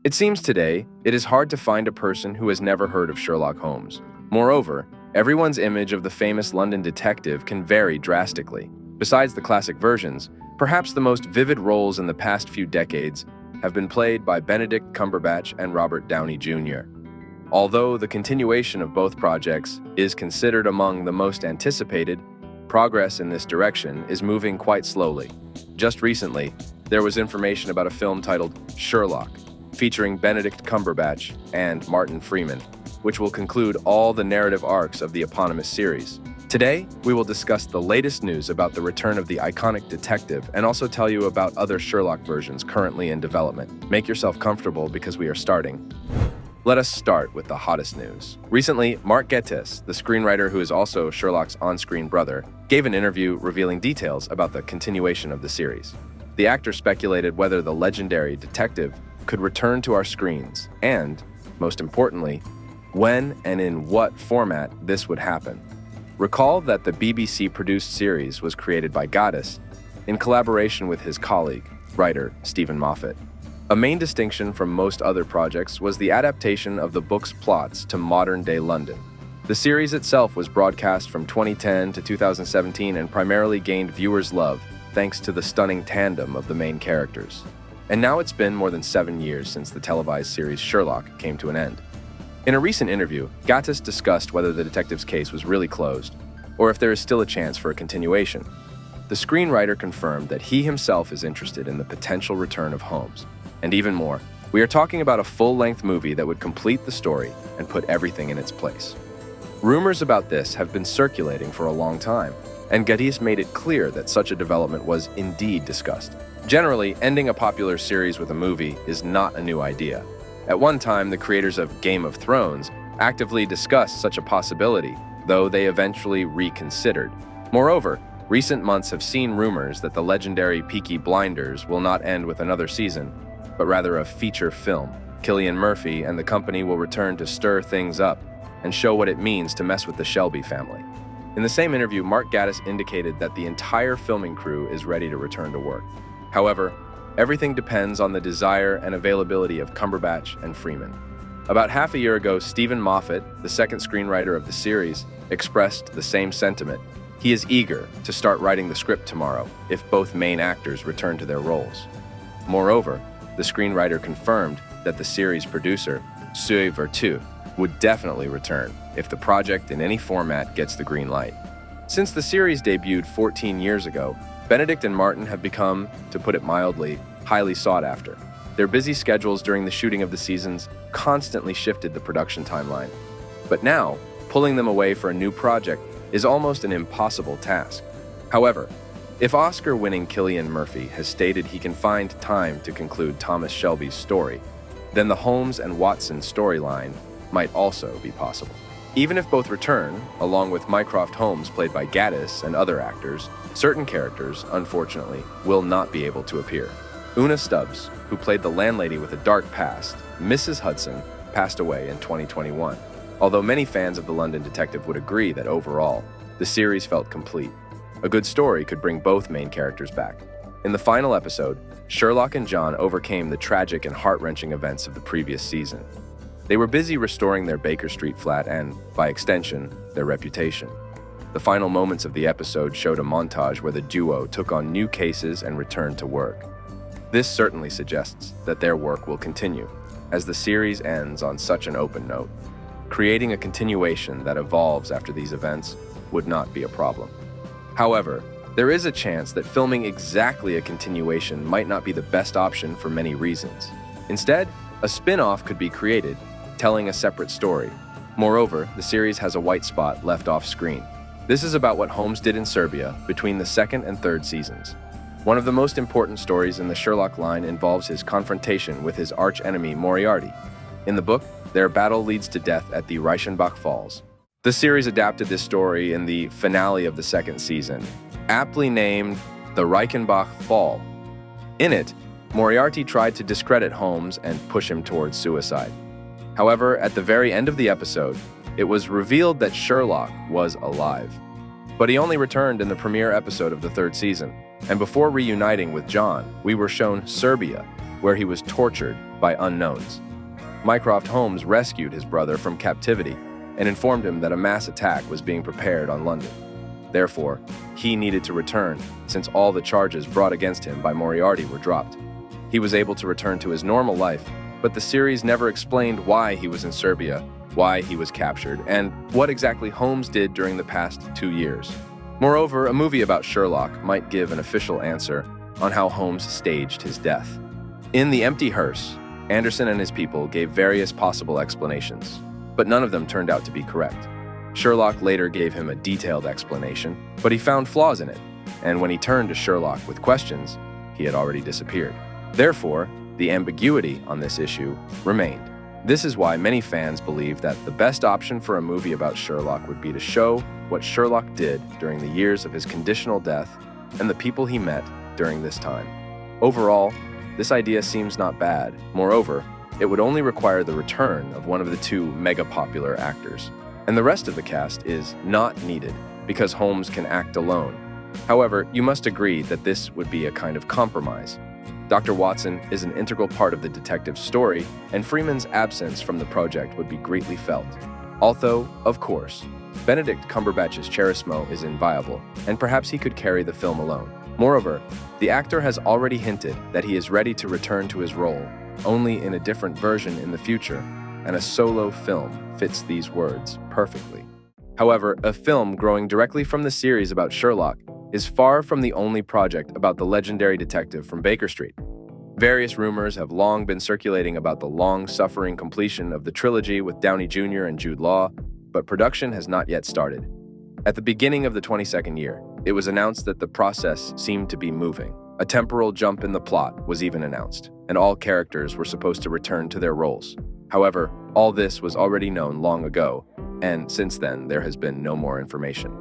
It seems today, it is hard to find a person who has never heard of Sherlock Holmes. Moreover, everyone's image of the famous London detective can vary drastically. Besides the classic versions, perhaps the most vivid roles in the past few decades have been played by Benedict Cumberbatch and Robert Downey Jr. Although the continuation of both projects is considered among the most anticipated, progress in this direction is moving quite slowly. Just recently, there was information about a film titled Sherlock, featuring Benedict Cumberbatch and Martin Freeman, which will conclude all the narrative arcs of the eponymous series. Today, we will discuss the latest news about the return of the iconic detective and also tell you about other Sherlock versions currently in development. Make yourself comfortable because we are starting. Let us start with the hottest news. Recently, Mark Gatiss, the screenwriter who is also Sherlock's on-screen brother, gave an interview revealing details about the continuation of the series. The actor speculated whether the legendary detective could return to our screens and, most importantly, when and in what format this would happen. Recall that the BBC-produced series was created by Gatiss in collaboration with his colleague, writer Stephen Moffat. A main distinction from most other projects was the adaptation of the book's plots to modern-day London. The series itself was broadcast from 2010 to 2017 and primarily gained viewers' love thanks to the stunning tandem of the main characters. And now it's been more than 7 years since the televised series Sherlock came to an end. In a recent interview, Gatiss discussed whether the detective's case was really closed, or if there is still a chance for a continuation. The screenwriter confirmed that he himself is interested in the potential return of Holmes. And even more, we are talking about a full-length movie that would complete the story and put everything in its place. Rumors about this have been circulating for a long time, and Gatiss made it clear that such a development was indeed discussed. Generally, ending a popular series with a movie is not a new idea. At one time, the creators of Game of Thrones actively discussed such a possibility, though they eventually reconsidered. Moreover, recent months have seen rumors that the legendary Peaky Blinders will not end with another season, but rather a feature film. Cillian Murphy and the company will return to stir things up and show what it means to mess with the Shelby family. In the same interview, Mark Gatiss indicated that the entire filming crew is ready to return to work. However, everything depends on the desire and availability of Cumberbatch and Freeman. About half a year ago, Stephen Moffat, the second screenwriter of the series, expressed the same sentiment. He is eager to start writing the script tomorrow if both main actors return to their roles. Moreover, the screenwriter confirmed that the series producer, Sue Vertu, would definitely return if the project in any format gets the green light. Since the series debuted 14 years ago, Benedict and Martin have become, to put it mildly, highly sought after. Their busy schedules during the shooting of the seasons constantly shifted the production timeline. But now, pulling them away for a new project is almost an impossible task. However, if Oscar-winning Cillian Murphy has stated he can find time to conclude Thomas Shelby's story, then the Holmes and Watson storyline might also be possible. Even if both return, along with Mycroft Holmes played by Gatiss and other actors, certain characters, unfortunately, will not be able to appear. Una Stubbs, who played the landlady with a dark past, Mrs. Hudson, passed away in 2021. Although many fans of The London Detective would agree that overall, the series felt complete. A good story could bring both main characters back. In the final episode, Sherlock and John overcame the tragic and heart-wrenching events of the previous season. They were busy restoring their Baker Street flat and, by extension, their reputation. The final moments of the episode showed a montage where the duo took on new cases and returned to work. This certainly suggests that their work will continue, as the series ends on such an open note. Creating a continuation that evolves after these events would not be a problem. However, there is a chance that filming exactly a continuation might not be the best option for many reasons. Instead, a spin-off could be created, telling a separate story. Moreover, the series has a white spot left off screen. This is about what Holmes did in Serbia between the second and third seasons. One of the most important stories in the Sherlock line involves his confrontation with his arch-enemy Moriarty. In the book, their battle leads to death at the Reichenbach Falls. The series adapted this story in the finale of the second season, aptly named The Reichenbach Fall. In it, Moriarty tried to discredit Holmes and push him towards suicide. However, at the very end of the episode, it was revealed that Sherlock was alive. But he only returned in the premiere episode of the third season, and before reuniting with John, we were shown Serbia, where he was tortured by unknowns. Mycroft Holmes rescued his brother from captivity and informed him that a mass attack was being prepared on London. Therefore, he needed to return, since all the charges brought against him by Moriarty were dropped. He was able to return to his normal life, but the series never explained why he was in Serbia, why he was captured, and what exactly Holmes did during the past 2 years. Moreover, a movie about Sherlock might give an official answer on how Holmes staged his death. In The Empty Hearse, Anderson and his people gave various possible explanations, but none of them turned out to be correct. Sherlock later gave him a detailed explanation, but he found flaws in it, and when he turned to Sherlock with questions, he had already disappeared. Therefore, the ambiguity on this issue remained. This is why many fans believe that the best option for a movie about Sherlock would be to show what Sherlock did during the years of his conditional death and the people he met during this time. Overall, this idea seems not bad. Moreover, it would only require the return of one of the two mega-popular actors, and the rest of the cast is not needed because Holmes can act alone. However, you must agree that this would be a kind of compromise. Dr. Watson is an integral part of the detective's story, and Freeman's absence from the project would be greatly felt. Although, of course, Benedict Cumberbatch's Charismo is inviolable, and perhaps he could carry the film alone. Moreover, the actor has already hinted that he is ready to return to his role, only in a different version in the future, and a solo film fits these words perfectly. However, a film growing directly from the series about Sherlock is far from the only project about the legendary detective from Baker Street. Various rumors have long been circulating about the long-suffering completion of the trilogy with Downey Jr. and Jude Law, but production has not yet started. At the beginning of the 22nd year, it was announced that the process seemed to be moving. A temporal jump in the plot was even announced, and all characters were supposed to return to their roles. However, all this was already known long ago, and since then, there has been no more information.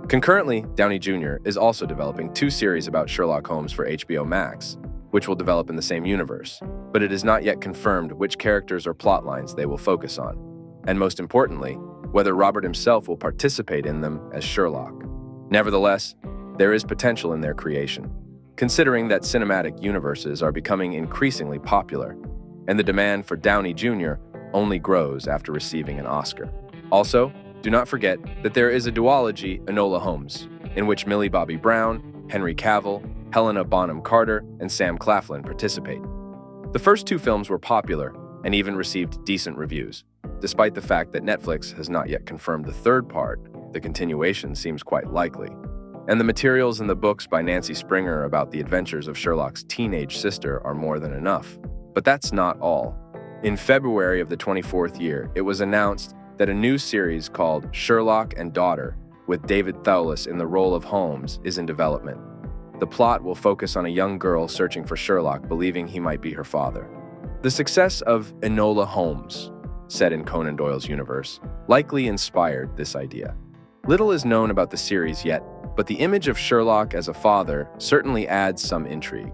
Concurrently, Downey Jr. is also developing 2 series about Sherlock Holmes for HBO Max, which will develop in the same universe, but it is not yet confirmed which characters or plot lines they will focus on, and most importantly, whether Robert himself will participate in them as Sherlock. Nevertheless, there is potential in their creation, considering that cinematic universes are becoming increasingly popular, and the demand for Downey Jr. only grows after receiving an Oscar. Also, do not forget that there is a duology, Enola Holmes, in which Millie Bobby Brown, Henry Cavill, Helena Bonham Carter, and Sam Claflin participate. The first 2 films were popular and even received decent reviews. Despite the fact that Netflix has not yet confirmed the 3rd part, the continuation seems quite likely. And the materials in the books by Nancy Springer about the adventures of Sherlock's teenage sister are more than enough. But that's not all. In February of the 24th year, it was announced that a new series called Sherlock and Daughter, with David Thewlis in the role of Holmes, is in development. The plot will focus on a young girl searching for Sherlock, believing he might be her father. The success of Enola Holmes, set in Conan Doyle's universe, likely inspired this idea. Little is known about the series yet, but the image of Sherlock as a father certainly adds some intrigue.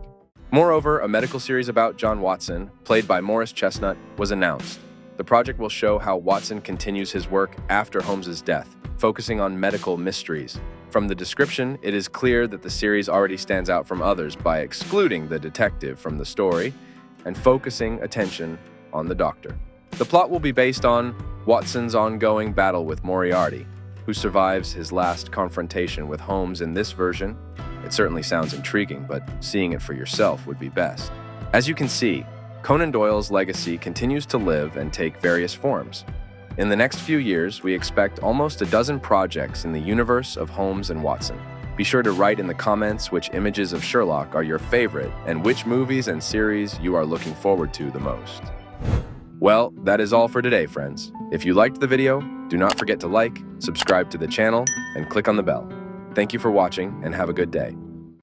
Moreover, a medical series about John Watson, played by Morris Chestnut, was announced. The project will show how Watson continues his work after Holmes's death, focusing on medical mysteries. From the description, it is clear that the series already stands out from others by excluding the detective from the story and focusing attention on the doctor. The plot will be based on Watson's ongoing battle with Moriarty, who survives his last confrontation with Holmes in this version. It certainly sounds intriguing, but seeing it for yourself would be best. As you can see, Conan Doyle's legacy continues to live and take various forms. In the next few years, we expect almost a dozen projects in the universe of Holmes and Watson. Be sure to write in the comments which images of Sherlock are your favorite and which movies and series you are looking forward to the most. Well, that is all for today, friends. If you liked the video, do not forget to like, subscribe to the channel, and click on the bell. Thank you for watching, and have a good day.